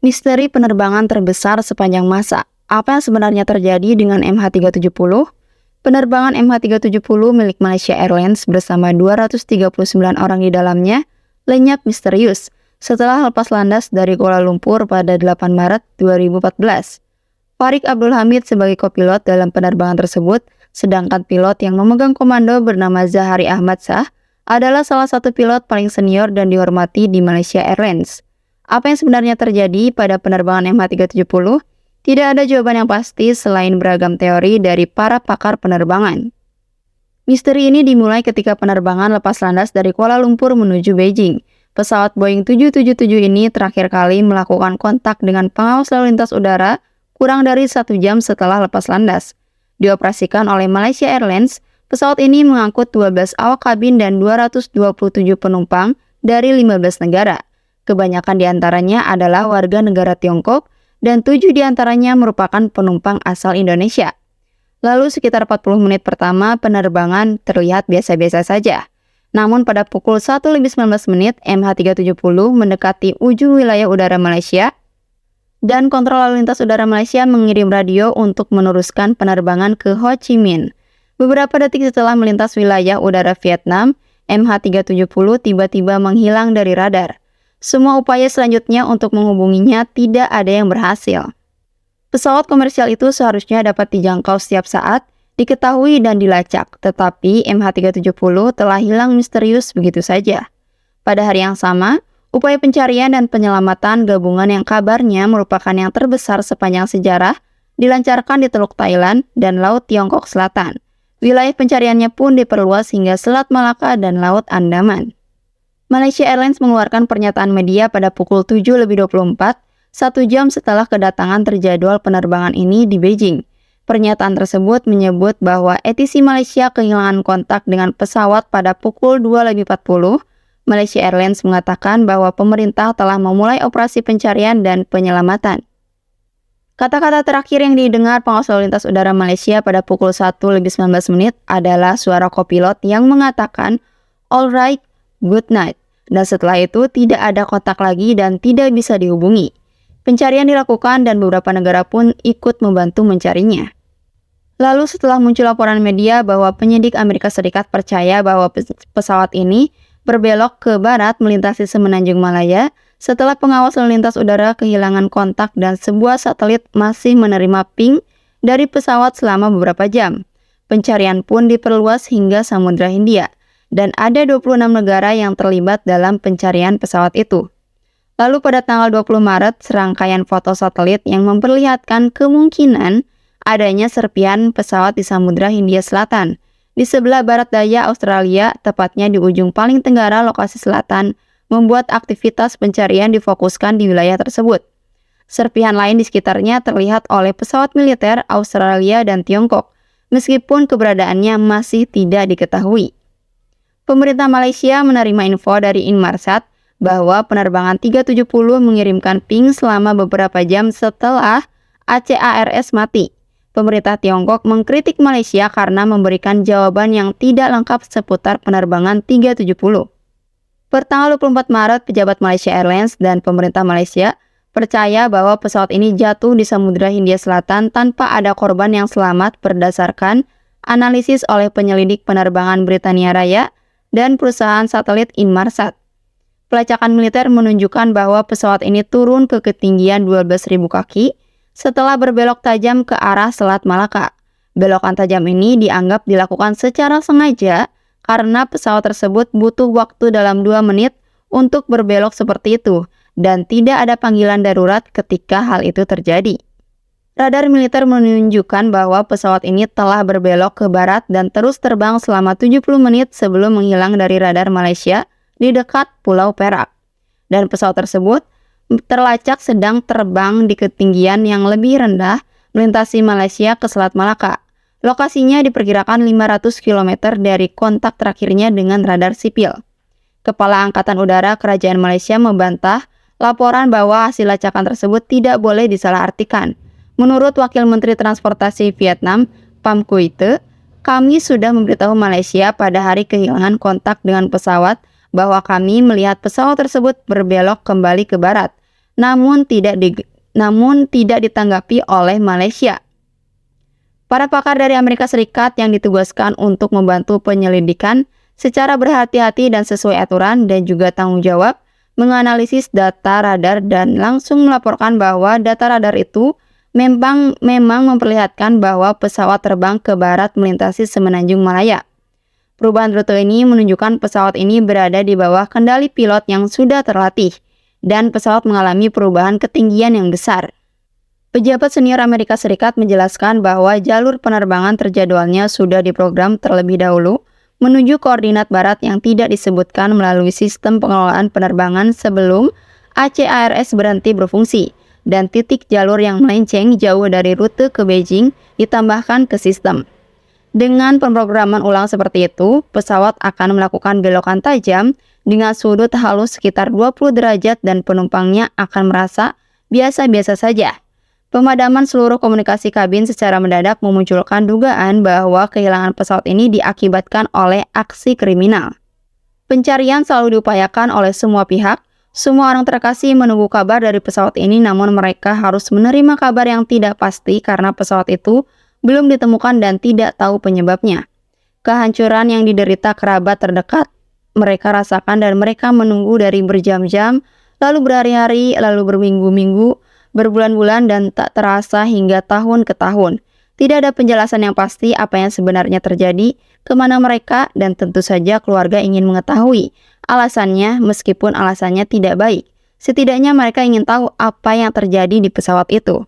Misteri penerbangan terbesar sepanjang masa. Apa yang sebenarnya terjadi dengan MH370? Penerbangan MH370 milik Malaysia Airlines bersama 239 orang di dalamnya lenyap misterius setelah lepas landas dari Kuala Lumpur pada 8 Maret 2014. Farid Abdul Hamid sebagai kopilot dalam penerbangan tersebut, sedangkan pilot yang memegang komando bernama Zahari Ahmad Shah adalah salah satu pilot paling senior dan dihormati di Malaysia Airlines. Apa yang sebenarnya terjadi pada penerbangan MH370? Tidak ada jawaban yang pasti selain beragam teori dari para pakar penerbangan. Misteri ini dimulai ketika penerbangan lepas landas dari Kuala Lumpur menuju Beijing. Pesawat Boeing 777 ini terakhir kali melakukan kontak dengan pengawas lalu lintas udara kurang dari 1 jam setelah lepas landas. Dioperasikan oleh Malaysia Airlines, pesawat ini mengangkut 12 awak kabin dan 227 penumpang dari 15 negara. Kebanyakan diantaranya adalah warga negara Tiongkok dan 7 diantaranya merupakan penumpang asal Indonesia. Lalu sekitar 40 menit pertama penerbangan terlihat biasa-biasa saja. Namun pada pukul 1:19 MH370 mendekati ujung wilayah udara Malaysia dan kontrol lalu lintas udara Malaysia mengirim radio untuk meneruskan penerbangan ke Ho Chi Minh. Beberapa detik setelah melintas wilayah udara Vietnam, MH370 tiba-tiba menghilang dari radar. Semua upaya selanjutnya untuk menghubunginya tidak ada yang berhasil. Pesawat komersial itu seharusnya dapat dijangkau setiap saat, diketahui dan dilacak, tetapi MH370 telah hilang misterius begitu saja. Pada hari yang sama, upaya pencarian dan penyelamatan gabungan yang kabarnya merupakan yang terbesar sepanjang sejarah dilancarkan di Teluk Thailand dan Laut Tiongkok Selatan. Wilayah pencariannya pun diperluas hingga Selat Malaka dan Laut Andaman. Malaysia Airlines mengeluarkan pernyataan media pada pukul 7:24, 1 jam setelah kedatangan terjadwal penerbangan ini di Beijing. Pernyataan tersebut menyebut bahwa ATC Malaysia kehilangan kontak dengan pesawat pada pukul 2:40. Malaysia Airlines mengatakan bahwa pemerintah telah memulai operasi pencarian dan penyelamatan. Kata-kata terakhir yang didengar pengawas lalu lintas udara Malaysia pada pukul 1:19 adalah suara kopilot yang mengatakan, "Alright, good night." Dan setelah itu tidak ada kontak lagi dan tidak bisa dihubungi. Pencarian dilakukan dan beberapa negara pun ikut membantu mencarinya. Lalu setelah muncul laporan media bahwa penyidik Amerika Serikat percaya bahwa pesawat ini berbelok ke barat melintasi Semenanjung Malaya setelah pengawas lalu lintas udara kehilangan kontak dan sebuah satelit masih menerima ping dari pesawat selama beberapa jam. Pencarian pun diperluas hingga Samudra Hindia dan ada 26 negara yang terlibat dalam pencarian pesawat itu. Lalu pada tanggal 20 Maret, serangkaian foto satelit yang memperlihatkan kemungkinan adanya serpihan pesawat di Samudra Hindia Selatan, di sebelah barat daya Australia, tepatnya di ujung paling tenggara lokasi selatan, membuat aktivitas pencarian difokuskan di wilayah tersebut. Serpihan lain di sekitarnya terlihat oleh pesawat militer Australia dan Tiongkok, meskipun keberadaannya masih tidak diketahui. Pemerintah Malaysia menerima info dari Inmarsat bahwa penerbangan 370 mengirimkan ping selama beberapa jam setelah ACARS mati. Pemerintah Tiongkok mengkritik Malaysia karena memberikan jawaban yang tidak lengkap seputar penerbangan 370. Pertanggal 24 Maret, pejabat Malaysia Airlines dan pemerintah Malaysia percaya bahwa pesawat ini jatuh di Samudra Hindia Selatan tanpa ada korban yang selamat berdasarkan analisis oleh penyelidik penerbangan Britania Raya dan perusahaan satelit Inmarsat. Pelacakan militer menunjukkan bahwa pesawat ini turun ke ketinggian 12.000 kaki setelah berbelok tajam ke arah Selat Malaka. Belokan tajam ini dianggap dilakukan secara sengaja karena pesawat tersebut butuh waktu dalam 2 menit untuk berbelok seperti itu dan tidak ada panggilan darurat ketika hal itu terjadi. Radar militer menunjukkan bahwa pesawat ini telah berbelok ke barat dan terus terbang selama 70 menit sebelum menghilang dari radar Malaysia di dekat Pulau Perak. Dan pesawat tersebut terlacak sedang terbang di ketinggian yang lebih rendah melintasi Malaysia ke Selat Malaka. Lokasinya diperkirakan 500 km dari kontak terakhirnya dengan radar sipil. Kepala Angkatan Udara Kerajaan Malaysia membantah laporan bahwa hasil lacakan tersebut tidak boleh disalahartikan. Menurut Wakil Menteri Transportasi Vietnam, Pham Quy Te, kami sudah memberitahu Malaysia pada hari kehilangan kontak dengan pesawat bahwa kami melihat pesawat tersebut berbelok kembali ke barat. namun tidak ditanggapi oleh Malaysia. Para pakar dari Amerika Serikat yang ditugaskan untuk membantu penyelidikan secara berhati-hati dan sesuai aturan dan juga tanggung jawab menganalisis data radar dan langsung melaporkan bahwa data radar itu memang memperlihatkan bahwa pesawat terbang ke barat melintasi Semenanjung Malaya. Perubahan rute ini menunjukkan pesawat ini berada di bawah kendali pilot yang sudah terlatih dan pesawat mengalami perubahan ketinggian yang besar. Pejabat senior Amerika Serikat menjelaskan bahwa jalur penerbangan terjadwalnya sudah diprogram terlebih dahulu menuju koordinat barat yang tidak disebutkan melalui sistem pengelolaan penerbangan sebelum ACARS berhenti berfungsi, dan titik jalur yang melenceng jauh dari rute ke Beijing ditambahkan ke sistem. Dengan pemrograman ulang seperti itu, pesawat akan melakukan belokan tajam dengan sudut halus sekitar 20 derajat dan penumpangnya akan merasa biasa-biasa saja. Pemadaman seluruh komunikasi kabin secara mendadak memunculkan dugaan bahwa kehilangan pesawat ini diakibatkan oleh aksi kriminal. Pencarian selalu diupayakan oleh semua pihak. Semua orang terkasih menunggu kabar dari pesawat ini, namun mereka harus menerima kabar yang tidak pasti karena pesawat itu belum ditemukan dan tidak tahu penyebabnya. Kehancuran yang diderita kerabat terdekat mereka rasakan dan mereka menunggu dari berjam-jam, lalu berhari-hari, lalu berminggu-minggu, berbulan-bulan, dan tak terasa hingga tahun ke tahun. Tidak ada penjelasan yang pasti apa yang sebenarnya terjadi, kemana mereka, dan tentu saja keluarga ingin mengetahui alasannya meskipun alasannya tidak baik. Setidaknya mereka ingin tahu apa yang terjadi di pesawat itu.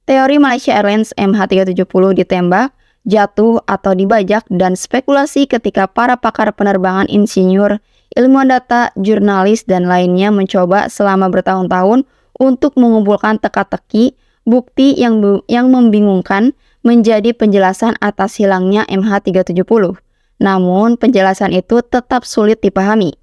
Teori Malaysia Airlines MH370 ditembak, jatuh, atau dibajak, dan spekulasi ketika para pakar penerbangan, insinyur, ilmuwan data, jurnalis, dan lainnya mencoba selama bertahun-tahun untuk mengumpulkan teka-teki bukti yang membingungkan menjadi penjelasan atas hilangnya MH370. Namun, penjelasan itu tetap sulit dipahami.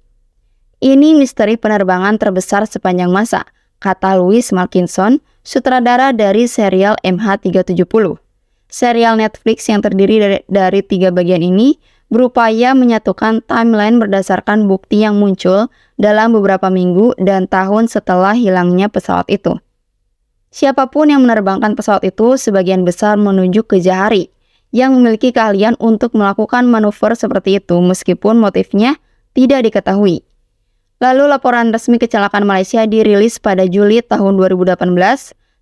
Ini misteri penerbangan terbesar sepanjang masa, kata Louis Malkinson, sutradara dari serial MH370. Serial Netflix yang terdiri dari 3 bagian ini berupaya menyatukan timeline berdasarkan bukti yang muncul dalam beberapa minggu dan tahun setelah hilangnya pesawat itu. Siapapun yang menerbangkan pesawat itu sebagian besar menunjuk ke Jahari, yang memiliki keahlian untuk melakukan manuver seperti itu meskipun motifnya tidak diketahui. Lalu laporan resmi kecelakaan Malaysia dirilis pada Juli tahun 2018,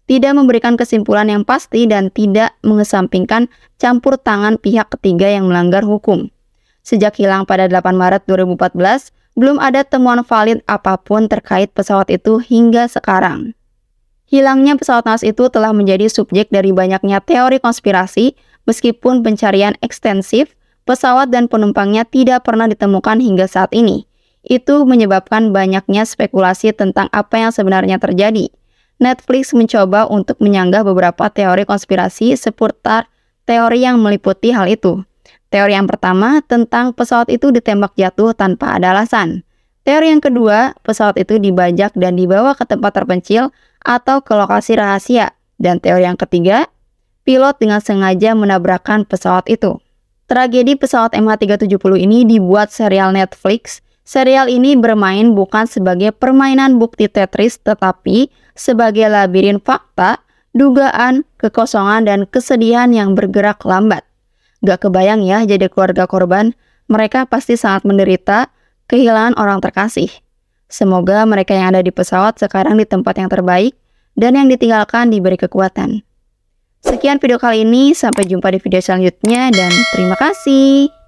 tidak memberikan kesimpulan yang pasti dan tidak mengesampingkan campur tangan pihak ketiga yang melanggar hukum. Sejak hilang pada 8 Maret 2014, belum ada temuan valid apapun terkait pesawat itu hingga sekarang. Hilangnya pesawat naas itu telah menjadi subjek dari banyaknya teori konspirasi, meskipun pencarian ekstensif, pesawat dan penumpangnya tidak pernah ditemukan hingga saat ini. Itu menyebabkan banyaknya spekulasi tentang apa yang sebenarnya terjadi. Netflix mencoba untuk menyanggah beberapa teori konspirasi seputar teori yang meliputi hal itu. Teori yang pertama tentang pesawat itu ditembak jatuh tanpa ada alasan. Teori yang kedua, pesawat itu dibajak dan dibawa ke tempat terpencil atau ke lokasi rahasia. Dan teori yang ketiga, pilot dengan sengaja menabrakkan pesawat itu. Tragedi pesawat MH370 ini dibuat serial Netflix. Serial ini bermain bukan sebagai permainan bukti Tetris, tetapi sebagai labirin fakta, dugaan, kekosongan, dan kesedihan yang bergerak lambat. Gak kebayang ya jadi keluarga korban, mereka pasti sangat menderita kehilangan orang terkasih. Semoga mereka yang ada di pesawat sekarang di tempat yang terbaik, dan yang ditinggalkan diberi kekuatan. Sekian video kali ini, sampai jumpa di video selanjutnya, dan terima kasih.